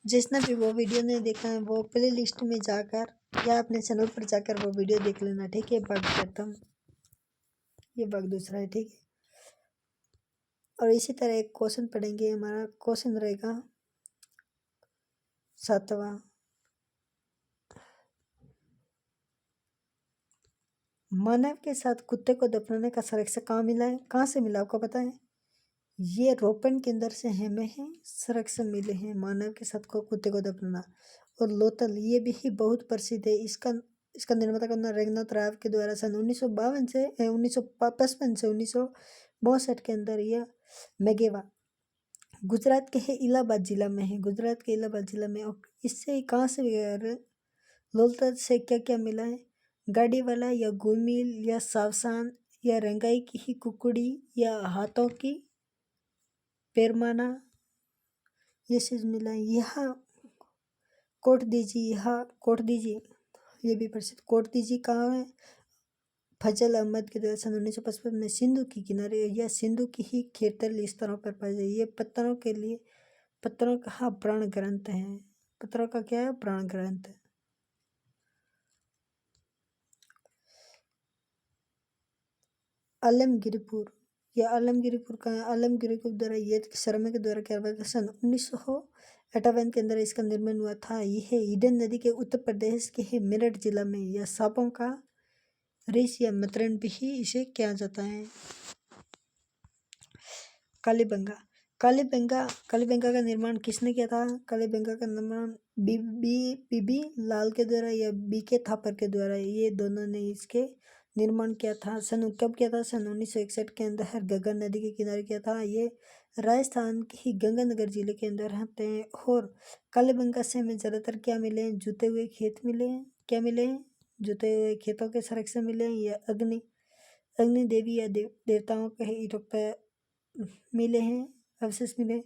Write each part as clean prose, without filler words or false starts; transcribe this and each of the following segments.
जिसने भी वो वीडियो नहीं देखा है वो प्ले लिस्ट में जाकर या अपने चैनल पर जाकर वो वीडियो देख लेना, ठीक है। भाग खत्म, ये भाग दूसरा है, ठीक है। और इसी तरह एक क्वेश्चन पढ़ेंगे, हमारा क्वेश्चन रहेगा 7वां। मानव के साथ कुत्ते को दफनाने का संरक्षक कहाँ मिला है, कहाँ से मिला आपको पता है? ये रोपन के अंदर से हमें है संरक्षण मिले हैं, मानव के साथ को कुत्ते को दफनाना। और लोथल ये भी ही बहुत प्रसिद्ध है, इसका निर्माता का नाम रंगनाथ राव के द्वारा सन 1952 से 1955 से 1962 के अंदर यह मेगेवा गुजरात के है इलाहाबाद जिला में है, गुजरात के इलाहाबाद जिला में। और इससे कहाँ से लोथल से क्या क्या मिला है? गाड़ी वाला या गुमिल या सावसान या रंगाई की ही कुकड़ी या हाथों की पैरमाना, ये चीज मिला है। यहाँ कोट दीजिए, यहाँ कोट दीजिए, ये भी प्रसिद्ध कोट दीजिए कहाँ है? फजल अहमद के द्वारा सन 1955 में सिंधु के किनारे या सिंधु की ही खेतल स्तरों पर पाई जाए। ये पत्थरों का प्राण ग्रंथ है, पत्थरों का क्या है? प्राण ग्रंथ है। आलमगीरपुर, यह आलमगीरपुर का है। आलमगीरपुर द्वारा ये शर्मा के द्वारा क्या हुआ था? सन 1958 के अंदर इसका निर्माण हुआ था। यह ईडन नदी के उत्तर प्रदेश के है मेरठ जिला में। यह सांपों का रेस या मृतरण भी इसे किया जाता है। कालीबंगा, कालीबंगा का निर्माण किसने किया था? कालीबंगा का निर्माण बीबी लाल के द्वारा या बीके थापर के द्वारा, ये दोनों ने इसके निर्माण किया था। कब किया था? सन 1961 के अंदर गंगा नदी के किनारे किया था। ये राजस्थान के ही गंगानगर जिले के अंदर रहते हैं। और कालीबंगा से हमें ज़्यादातर क्या मिले हैं? जुते हुए खेत मिले हैं। क्या मिले हैं? जुते हुए खेतों के संरक्षण मिले हैं, या अग्नि देवी या देवताओं के ईंटों पर मिले हैं, अवशेष मिले,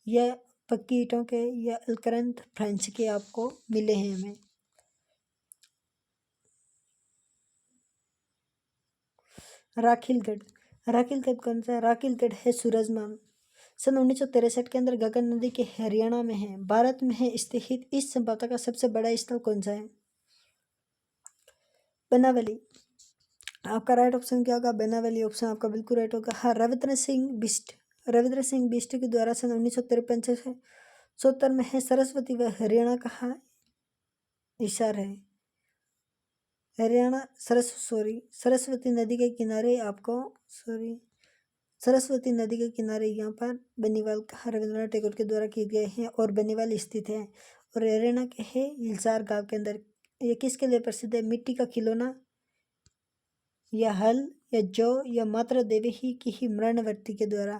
या पक्की ईंटों के या अलकरंत फ्रेंच के आपको मिले हैं हमें। राखीलगढ़ कौन सा है? राखीलगढ़ है सूरजमान। सन 1963 के अंदर गगन नदी के हरियाणा में है, भारत में है स्थित। इस संभवतः का सबसे बड़ा स्थल कौन सा है? बनावली। आपका राइट ऑप्शन क्या होगा? बनावली ऑप्शन आपका बिल्कुल राइट होगा। हाँ, रविंद्र सिंह बिष्ट के द्वारा सन 1953 से 70 में है। सरस्वती व हरियाणा का इशार है। हरियाणा सरस्वती नदी के किनारे सरस्वती नदी के किनारे यहाँ पर बनीवाल का रविंद्रनाथ टैगोर के द्वारा किए गए हैं और बनीवाल स्थित है। और हरियाणा के है हिलसार गांव के अंदर। ये किसके लिए प्रसिद्ध है? मिट्टी का खिलौना या हल या जौ या मात्रा देवी ही की ही मरणवर्ती के द्वारा।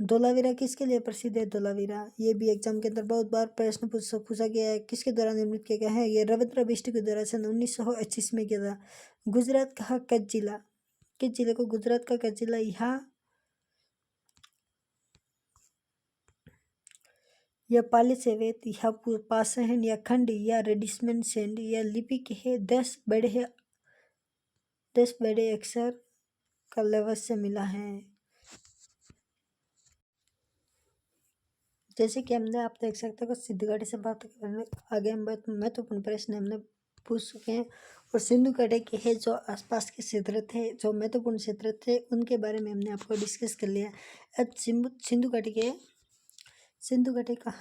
धोलावीरा किसके लिए प्रसिद्ध है? धोलावीरा, ये भी एग्जाम के अंदर बहुत बार प्रश्न पूछा गया है। किसके द्वारा निर्मित किया गया है? ये रविंद्र बिष्ट के द्वारा सन 1925 में किया था। गुजरात का कच्छ जिला, किस जिले को? गुजरात का कच्छ जिला। यहाँ या पाली सेवेत या पाषाण या खंड या रेडिसमेंट सेंड या लिपि के है 10 बड़े अक्षर का लवज से मिला है। जैसे कि हमने आप देख सकते हो सिंधु घाटी से बात करने आगे हम बहुत महत्वपूर्ण प्रश्न हमने पूछ चुके हैं। और सिंधु घाटी के है जो आसपास के क्षेत्र थे, जो महत्वपूर्ण क्षेत्र थे, उनके बारे में हमने आपको डिस्कस कर लिया। अब सिंधु घाटी का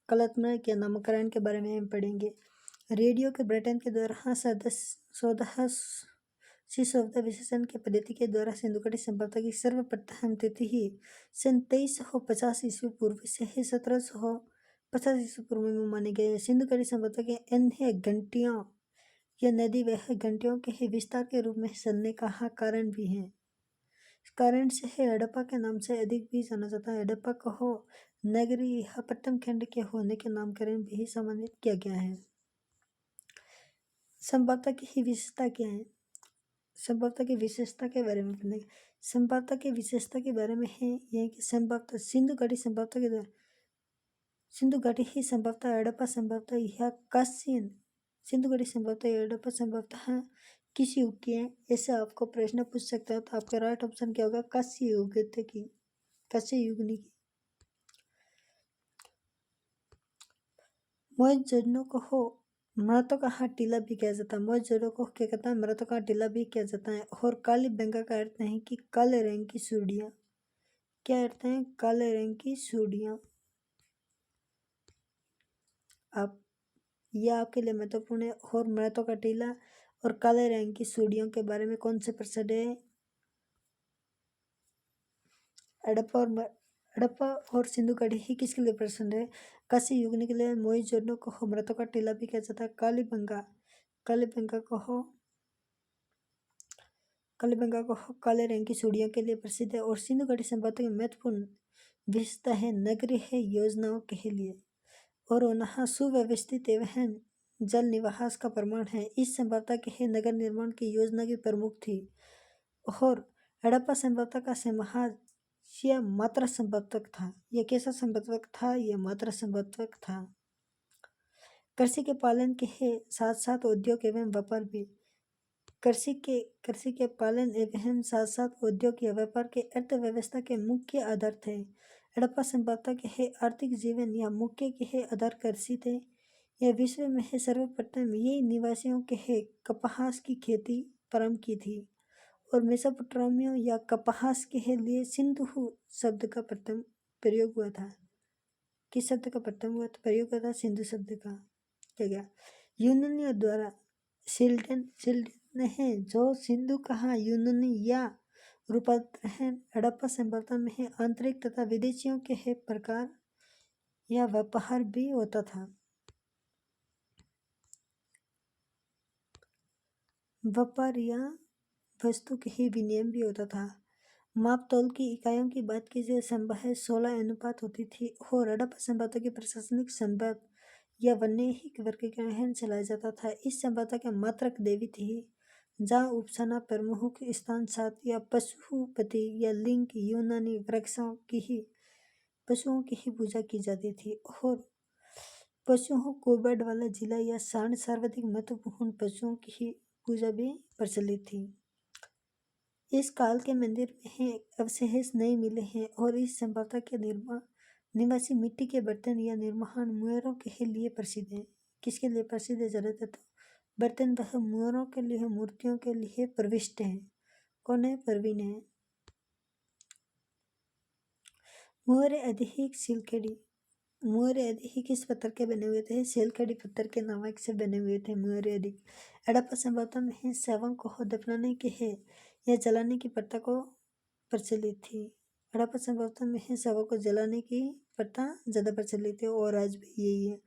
कलात्मक के नामकरण के बारे में हम पढ़ेंगे। रेडियो के ब्रिटेन के द्वारा शब्द विशेषण के पद्धति के द्वारा सिंधु घाटी सभ्यता की सर्वप्रथम तिथि ही सन 2350 ईस्वी पूर्व से 1750 ईस्वी पूर्व में माने गए। सिंधु घाटी सभ्यता के अन्य घंटियों या नदी वह घंटियों के ही विस्तार के रूप में चलने का कारण भी है। कारण से है हड़प्पा के नाम से अधिक भी जाना जाता है। हड़प्पा को नगरी या प्रथम खंड के होने के नामकरण भी सम्मानित किया गया है। संभवतः की ही विशेषता क्या है? संभवतः की विशेषता के बारे में पढ़ेंगे। संभवतः की विशेषता के बारे में है यह कि संभवतः सिंधु घाटी संभवतः के द्वारा सिंधु घाटी ही संभवतः हड़प्पा संभवतः यह काशीन सिंधु घाटी संभवतः हड़प्पा संभवतः किस युग की है? ऐसे आपको प्रश्न पूछ सकता है। तो आपका राइट ऑप्शन क्या होगा? काशी युग की, काशी युगनी की। मोहनजोदड़ो को हो मृतकों का हाथ टीला भी किया जाता है। मोहनजोदड़ो को क्या कहता है? मृतकों का टीला भी किया जाता है। और काली बेंगा का अर्थ है कि काले रंग की सूढ़ियाँ। क्या अर्थ है? काले रंग की सूढ़ियाँ। आप यह आपके लिए महत्वपूर्ण है। और मृतकों का टीला और काले रंग की सूढ़ियों के बारे में कौन से प्रसिद्ध है? हड़प्पा और सिंधु घाटी ही किसके लिए प्रसिद्ध है? काशी युग के लिए। मोहनजोदड़ो को हो मृतकों का टीला भी किया जाता है। कालीबंगा को हो काले रंग की सूढ़ियों के लिए प्रसिद्ध है। और सिंधु घाटी सभ्यता की महत्वपूर्ण विशेषता है नगरीय योजनाओं के लिए। और वहाँ सुव्यवस्थित एवं जल निवास का प्रमाण है। इस सभ्यता के नगर निर्माण की योजना की प्रमुख थी। और हड़प्पा सभ्यता का समाज यह मात्रा संवर्धक था। यह कैसा संवर्धक था? यह मात्रा संवर्धक था। कृषि के पालन के साथ साथ उद्योग एवं व्यापार भी। कृषि के पालन एवं साथ साथ उद्योग या व्यापार के अर्थव्यवस्था के मुख्य आधार थे। हड़प्पा सभ्यता के आर्थिक जीवन या मुख्य के आधार कृषि थे। यह विश्व में सर्वप्रथम ये निवासियों के कपास की खेती प्रारंभ की थी। और मेसोपोटामिया या कपास के लिए सिंधु शब्द का प्रथम प्रयोग हुआ था। किस शब्द का प्रथम प्रयोग हुआ था? सिंधु शब्द का। क्या गया? यूनानियों द्वारा सिल्टन है जो सिंधु कहा यूनानी या रूपांतरण हड़प्पा सभ्यता में आंतरिक तथा विदेशियों के प्रकार या व्यापार भी होता था। व्यापार या वस्तु के ही विनिमय भी होता था। माप तौल की इकाइयों की बात की जाए संभव 16 अनुपात होती थी। और हड़प्पा सभ्यता की प्रशासनिक संबंध या वन्यहिक वर्गीकरण चलाया जाता था। इस सभ्यता के मात्रक देवी थी जहाँ उपसना प्रमुख स्थान सात या पशुपति या लिंग यूनानी पशुओं की ही पूजा की जाती थी। और पशुओं को बर्ड वाला जिला या सर्वाधिक महत्वपूर्ण पशुओं की ही पूजा भी प्रचलित थी। इस काल के मंदिर में अवशेष नहीं मिले हैं। और इस सभ्यता के निवासी मिट्टी के बर्तन या निर्माण मुहरों के लिए प्रसिद्ध है। किसके लिए प्रसिद्ध है? ज़्यादातर तो बर्तन वह मुहरों के लिए मूर्तियों के लिए प्रविष्ट है। कौन है? प्रवीण है। मुहरे अधिक सिलखड़ी। मुहरे अधिक किस पत्थर के बने हुए थे? सिलखड़ी पत्थर के नमक से बने हुए थे मुहरे अधिक। हड़प्पा सभ्यता में शवों को दफनाने के या जलाने की प्रथा को प्रचलित थी। हड़प्पा सभ्यता में शवों को जलाने की प्रथा ज़्यादा प्रचलित है। और आज भी यही है।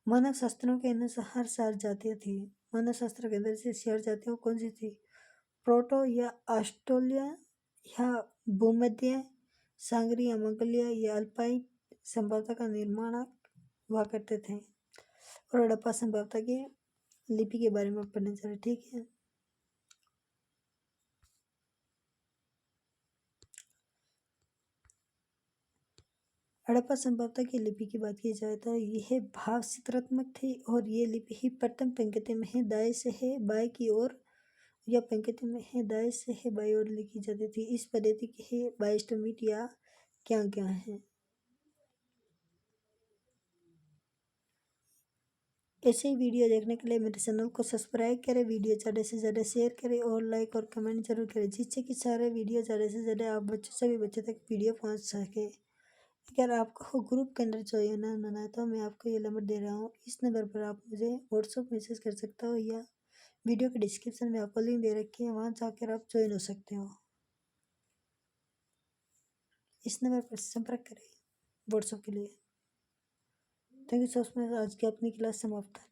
मानव शास्त्रों के अनुसार 4 जातियाँ थी। मानव शास्त्र के अंदर से 4 जातियाँ कौन सी थी? प्रोटो या ऑस्ट्रेलिया या भूमध्य सांगरी या मंगोलिया या अल्पाइन सभ्यता का निर्माण हुआ करते थे। और हड़प्पा सभ्यता की लिपि के बारे में पढ़ने चले। ठीक है। हड़प्पा सभ्यता की लिपि की बात की जाए तो यह भाव चित्रात्मक थी। और ये लिपि ही प्रथम पंक्ति में है दाएं से है बाएं की ओर या पंक्ति में है दाएं से है बाएं ओर लिखी जाती थी। इस पद्धति के 22 मिनट या क्या क्या है। ऐसे ही वीडियो देखने के लिए मेरे चैनल को सब्सक्राइब करें, वीडियो ज़्यादा से ज़्यादा शेयर करें और लाइक और कमेंट जरूर करें जिससे कि सारे वीडियो ज़्यादा से ज़्यादा आप बच्चों सभी बच्चों तक वीडियो पहुंच सके। अगर आपको ग्रुप के अंदर ज्वाइन होना है तो मैं आपको ये नंबर दे रहा हूँ। इस नंबर पर आप मुझे व्हाट्सअप मैसेज कर सकते हो या वीडियो के डिस्क्रिप्शन में आपको लिंक दे रखी है, वहाँ जाकर आप ज्वाइन हो सकते हो। इस नंबर पर संपर्क करें व्हाट्सअप के लिए। Thank you so much. आज की अपनी क्लास समाप्त है।